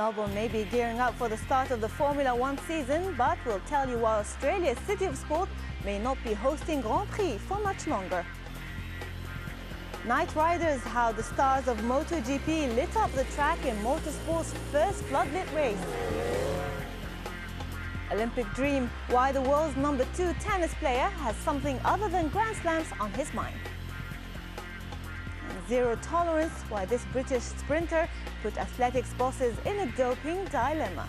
Melbourne may be gearing up for the start of the Formula One season, but we'll tell you why Australia's City of Sport may not be hosting Grand Prix for much longer. Night Riders, how the stars of MotoGP lit up the track in motorsport's first floodlit race. Olympic dream, why the world's #2 tennis player has something other than Grand Slams on his mind. And zero tolerance, why this British sprinter put athletics bosses in a doping dilemma.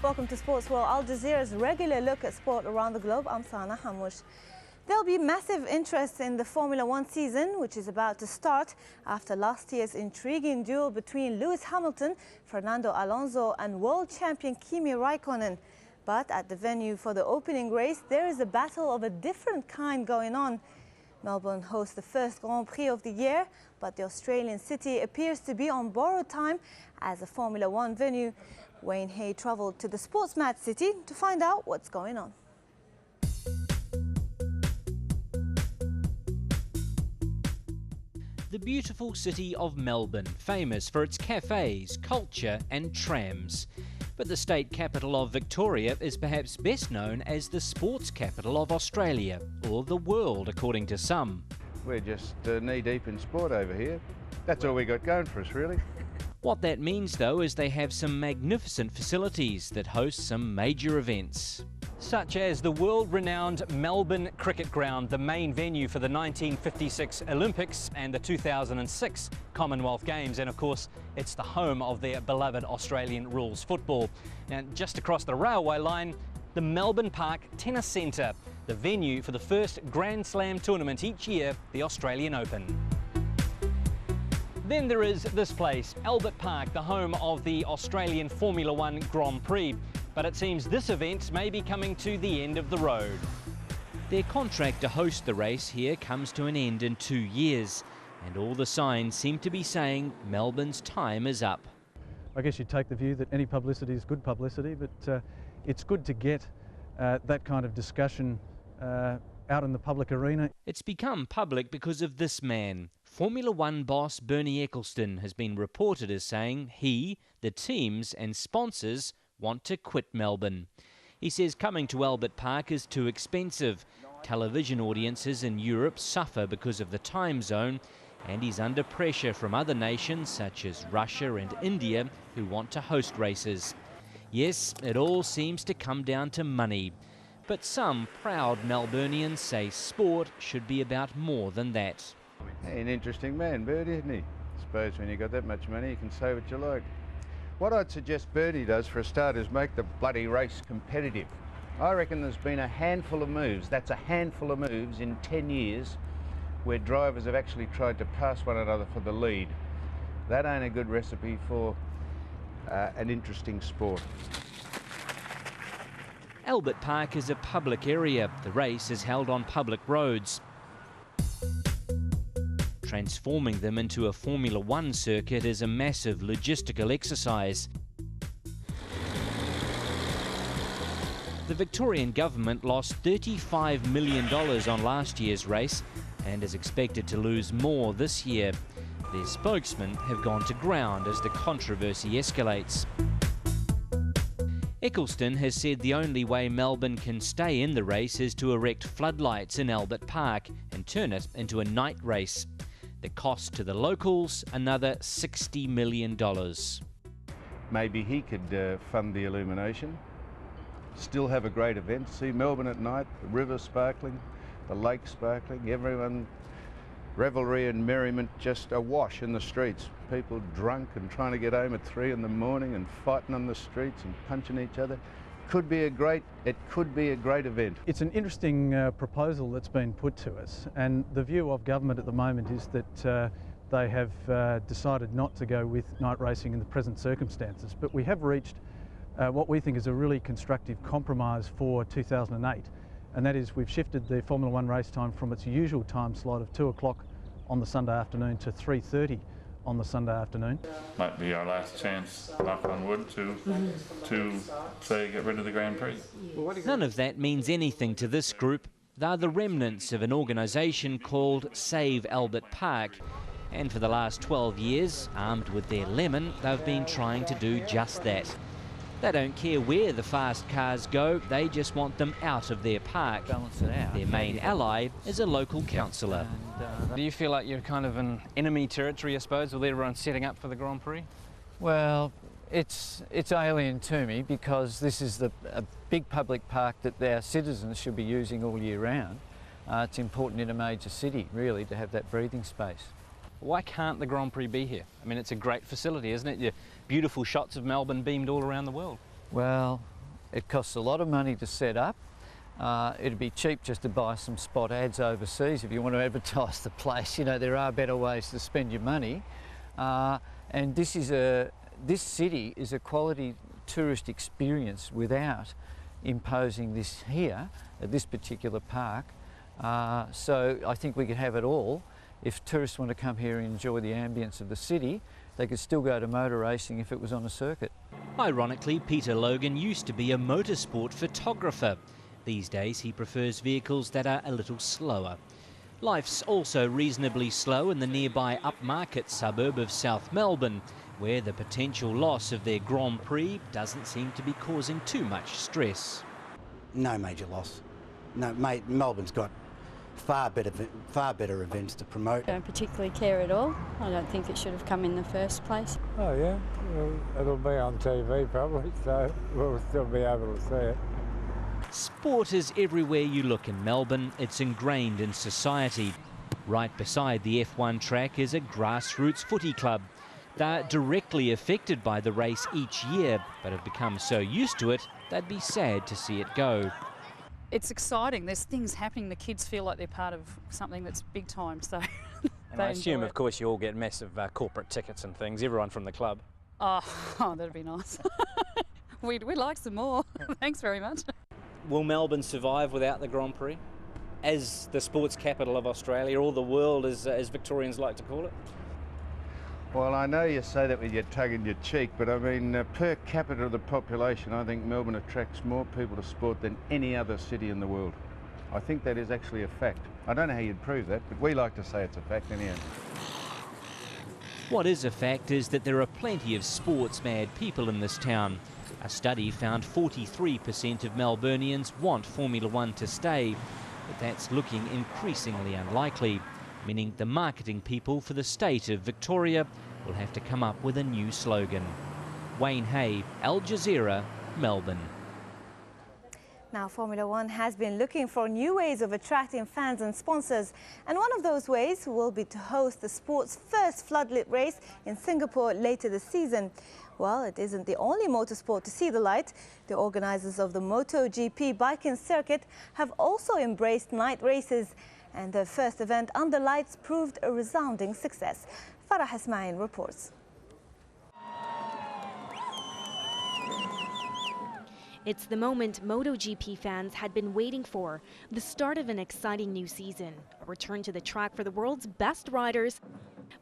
Welcome to Sportsworld, Al Jazeera's regular look at sport around the globe. I'm Sana Hamouche. There'll be massive interest in the Formula One season, which is about to start after last year's intriguing duel between Lewis Hamilton, Fernando Alonso and world champion Kimi Raikkonen. But at the venue for the opening race, there is a battle of a different kind going on. Melbourne hosts the first Grand Prix of the year, but the Australian city appears to be on borrowed time as a Formula One venue. Wayne Hay travelled to the sports-mad city to find out what's going on. The beautiful city of Melbourne, famous for its cafes, culture and trams. But the state capital of Victoria is perhaps best known as the sports capital of Australia, or the world according to some. We're just knee-deep in sport over here. That's all we got going for us, really. What that means, though, is they have some magnificent facilities that host some major events. Such as the world-renowned Melbourne Cricket Ground, the main venue for the 1956 Olympics and the 2006 Commonwealth Games, and of course it's the home of their beloved Australian rules football. Now, just across the railway line, the Melbourne Park Tennis Centre, the venue for the first Grand Slam tournament each year, the Australian Open. Then there is this place, Albert Park, the home of the Australian Formula One Grand Prix. But it seems this event may be coming to the end of the road. Their contract to host the race here comes to an end in 2 years, and all the signs seem to be saying Melbourne's time is up. I guess you take the view that any publicity is good publicity, but it's good to get that kind of discussion out in the public arena. It's become public because of this man. Formula One boss Bernie Ecclestone has been reported as saying he, the teams and sponsors want to quit Melbourne. He says coming to Albert Park is too expensive. Television audiences in Europe suffer because of the time zone, and he's under pressure from other nations such as Russia and India who want to host races. Yes, it all seems to come down to money. But some proud Melburnians say sport should be about more than that. An interesting man, Bertie, isn't he? I suppose when you got that much money, you can say what you like. What I'd suggest Bertie does for a start is make the bloody race competitive. I reckon there's been a handful of moves, that's a handful of moves in 10 years where drivers have actually tried to pass one another for the lead. That ain't a good recipe for an interesting sport. Albert Park is a public area. The race is held on public roads. Transforming them into a Formula One circuit is a massive logistical exercise. The Victorian government lost $35 million on last year's race and is expected to lose more this year. Their spokesmen have gone to ground as the controversy escalates. Ecclestone has said the only way Melbourne can stay in the race is to erect floodlights in Albert Park and turn it into a night race. The cost to the locals, another $60 million. Maybe he could fund the illumination, still have a great event, see Melbourne at night, the river sparkling, the lake sparkling, everyone, revelry and merriment just awash in the streets. People drunk and trying to get home at 3 in the morning and fighting on the streets and punching each other. It could be a great event. It's an interesting proposal that's been put to us, and the view of government at the moment is that they have decided not to go with night racing in the present circumstances. But we have reached what we think is a really constructive compromise for 2008, and that is we've shifted the Formula One race time from its usual time slot of 2 o'clock on the Sunday afternoon to 3:30 on the Sunday afternoon. Might be our last chance, knock on wood, to say get rid of the Grand Prix. None of that means anything to this group. They're the remnants of an organisation called Save Albert Park. And for the last 12 years, armed with their lemon, they've been trying to do just that. They don't care where the fast cars go, they just want them out of their park. Balance it out. Their main ally is a local councillor. Do you feel like you're kind of in enemy territory, I suppose, with everyone setting up for the Grand Prix? Well, it's alien to me because this is a big public park that our citizens should be using all year round. It's important in a major city, really, to have that breathing space. Why can't the Grand Prix be here? I mean, it's a great facility, isn't it? Your beautiful shots of Melbourne beamed all around the world. Well, it costs a lot of money to set up. It'd be cheap just to buy some spot ads overseas if you want to advertise the place. You know, there are better ways to spend your money. And this city is a quality tourist experience without imposing this here at this particular park. So I think we could have it all. If tourists want to come here and enjoy the ambience of the city, they could still go to motor racing if it was on a circuit. Ironically, Peter Logan used to be a motorsport photographer. These days he prefers vehicles that are a little slower. Life's also reasonably slow in the nearby upmarket suburb of South Melbourne, where the potential loss of their Grand Prix doesn't seem to be causing too much stress. No major loss. No, mate, Melbourne's got far better events to promote. I don't particularly care at all. I don't think it should have come in the first place. Oh yeah, well, it'll be on TV probably, so we'll still be able to see it. Sport is everywhere you look in Melbourne. It's ingrained in society. Right beside the F1 track is a grassroots footy club. They're directly affected by the race each year, but have become so used to it, they'd be sad to see it go. It's exciting. There's things happening. The kids feel like they're part of something that's big time. So, and I assume, of course, you all get massive corporate tickets and things. Everyone from the club. Oh, that'd be nice. We'd like some more. Thanks very much. Will Melbourne survive without the Grand Prix? As the sports capital of Australia, or the world, as Victorians like to call it? Well, I know you say that with your tongue in your cheek, but I mean, per capita of the population, I think Melbourne attracts more people to sport than any other city in the world. I think that is actually a fact. I don't know how you'd prove that, but we like to say it's a fact anyhow. What is a fact is that there are plenty of sports-mad people in this town. A study found 43% of Melburnians want Formula One to stay, but that's looking increasingly unlikely, meaning the marketing people for the state of Victoria will have to come up with a new slogan. Wayne Hay, Al Jazeera, Melbourne. Now, Formula One has been looking for new ways of attracting fans and sponsors, and one of those ways will be to host the sport's first floodlit race in Singapore later this season. Well, it isn't the only motorsport to see the light. The organisers of the MotoGP biking circuit have also embraced night races, and their first event under lights proved a resounding success. Farah Ismail reports. It's the moment MotoGP fans had been waiting for, the start of an exciting new season, a return to the track for the world's best riders.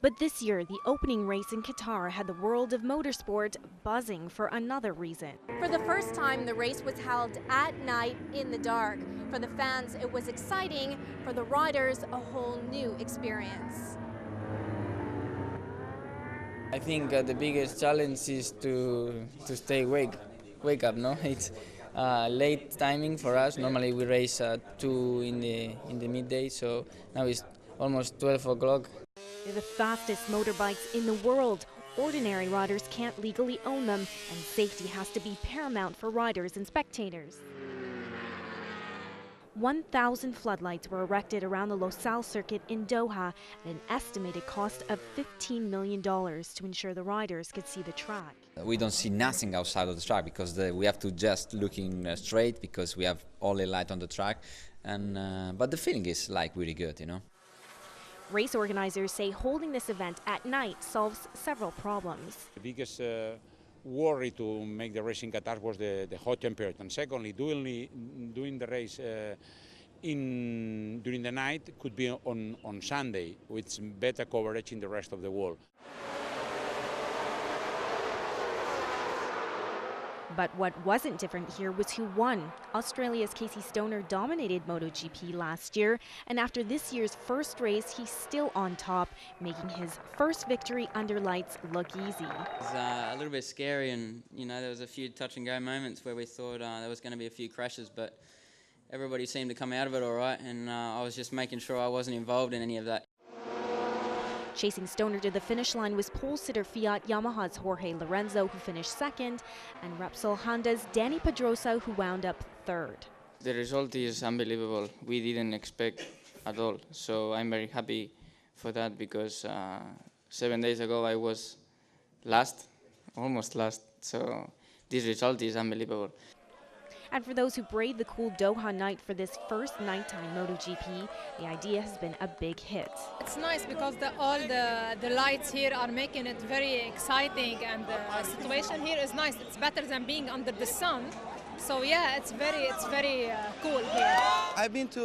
But this year, the opening race in Qatar had the world of motorsport buzzing for another reason. For the first time, the race was held at night in the dark. For the fans, it was exciting. For the riders, a whole new experience. I think the biggest challenge is to stay wake up, no? It's late timing for us. Normally we race at 2 in the midday, so now it's almost 12 o'clock. They're the fastest motorbikes in the world. Ordinary riders can't legally own them, and safety has to be paramount for riders and spectators. 1,000 floodlights were erected around the Losail circuit in Doha at an estimated cost of $15 million to ensure the riders could see the track. We don't see nothing outside of the track because we have to just looking straight because we have only light on the track, and but the feeling is like really good, you know. Race organizers say holding this event at night solves several problems. The biggest worry to make the race in Qatar was the hot temperature, and secondly, doing the race during the night could be on Sunday, with better coverage in the rest of the world. But what wasn't different here was who won. Australia's Casey Stoner dominated MotoGP last year, and after this year's first race, he's still on top, making his first victory under lights look easy. It was a little bit scary, and there was a few touch and go moments where we thought there was going to be a few crashes, but everybody seemed to come out of it all right, and I was just making sure I wasn't involved in any of that. Chasing Stoner to the finish line was pole sitter Fiat Yamaha's Jorge Lorenzo, who finished second, and Repsol Honda's Danny Pedrosa, who wound up third. The result is unbelievable. We didn't expect at all, so I'm very happy for that, because 7 days ago I was last, almost last, so this result is unbelievable. And for those who braved the cool Doha night for this first nighttime MotoGP, the idea has been a big hit. It's nice because all the lights here are making it very exciting, and the situation here is nice. It's better than being under the sun. So yeah, it's very cool here. I've been to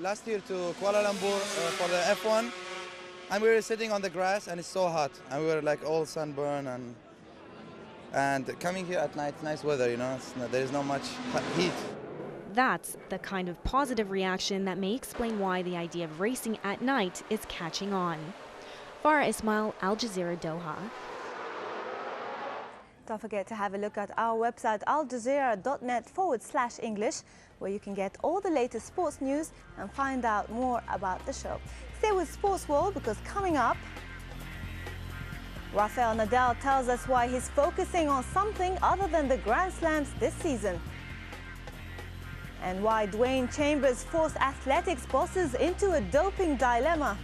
last year to Kuala Lumpur for the F1, and we were sitting on the grass, and it's so hot, and we were like all sunburned, and coming here at night, it's nice weather, there is not much heat. That's the kind of positive reaction that may explain why the idea of racing at night is catching on. Farah Ismail, Al Jazeera, Doha. Don't forget to have a look at our website aljazeera.net/English, where you can get all the latest sports news and find out more about the show. Stay with Sportsworld, because coming up, Rafael Nadal tells us why he's focusing on something other than the Grand Slams this season, and why Dwayne Chambers forced athletics bosses into a doping dilemma.